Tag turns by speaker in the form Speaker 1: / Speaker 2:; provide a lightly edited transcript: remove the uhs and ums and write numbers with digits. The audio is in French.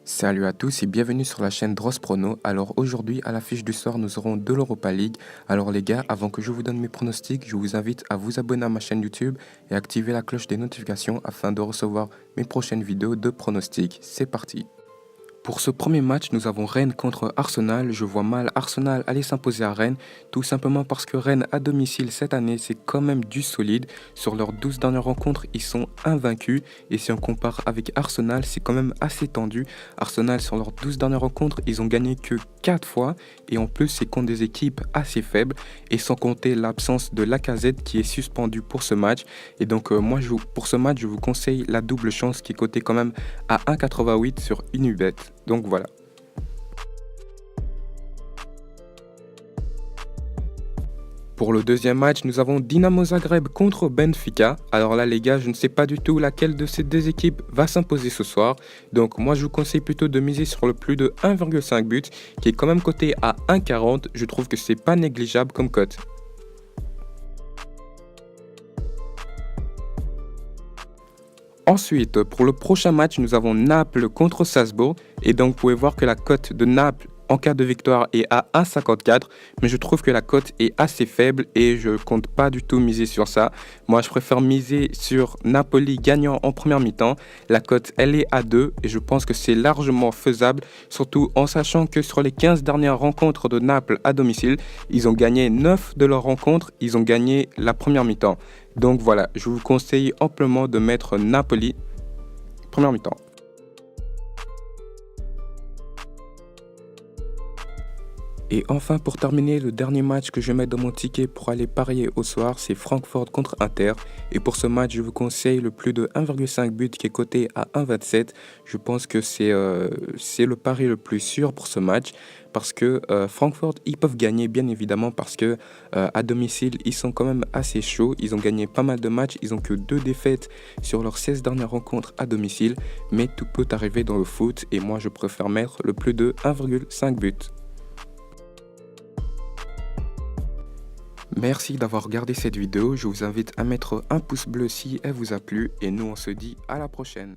Speaker 1: Salut à tous et bienvenue sur la chaîne Dross Prono. Alors aujourd'hui, à l'affiche du soir, nous aurons de l'Europa League. Alors les gars, avant que je vous donne mes pronostics, je vous invite à vous abonner à ma chaîne YouTube et activer la cloche des notifications afin de recevoir mes prochaines vidéos de pronostics. C'est parti! Pour ce premier match, nous avons Rennes contre Arsenal. Je vois mal Arsenal aller s'imposer à Rennes, tout simplement parce que Rennes à domicile cette année, c'est quand même du solide. Sur leurs 12 dernières rencontres, ils sont invaincus. Et si on compare avec Arsenal, c'est quand même assez tendu. Arsenal, sur leurs 12 dernières rencontres, ils ont gagné que 4 fois. Et en plus, c'est contre des équipes assez faibles. Et sans compter l'absence de Lacazette qui est suspendu pour ce match. Et donc, pour ce match, je vous conseille la double chance qui est cotée quand même à 1,88 sur Unibet. Donc voilà. Pour le deuxième match, nous avons Dinamo Zagreb contre Benfica. Alors là les gars, je ne sais pas du tout laquelle de ces deux équipes va s'imposer ce soir. Donc moi je vous conseille plutôt de miser sur le plus de 1,5 but qui est quand même coté à 1,40. Je trouve que c'est pas négligeable comme cote. Ensuite, pour le prochain match, nous avons Naples contre Salzbourg. Et donc, vous pouvez voir que la cote de Naples en cas de victoire est à 1,54. Mais je trouve que la cote est assez faible et je compte pas du tout miser sur ça. Moi, je préfère miser sur Napoli gagnant en première mi-temps. La cote, elle est à 2 et je pense que c'est largement faisable. Surtout en sachant que sur les 15 dernières rencontres de Naples à domicile, ils ont gagné 9 de leurs rencontres. Ils ont gagné la première mi-temps. Donc voilà, je vous conseille amplement de mettre Napoli première mi-temps. Et enfin, pour terminer, le dernier match que je vais mettre dans mon ticket pour aller parier au soir, c'est Francfort contre Inter. Et pour ce match, je vous conseille le plus de 1,5 but qui est coté à 1,27. Je pense que c'est le pari le plus sûr pour ce match. Parce que Francfort, ils peuvent gagner bien évidemment parce que à domicile, ils sont quand même assez chauds. Ils ont gagné pas mal de matchs. Ils n'ont que 2 défaites sur leurs 16 dernières rencontres à domicile. Mais tout peut arriver dans le foot. Et moi, je préfère mettre le plus de 1,5 but. Merci d'avoir regardé cette vidéo, je vous invite à mettre un pouce bleu si elle vous a plu et nous on se dit à la prochaine.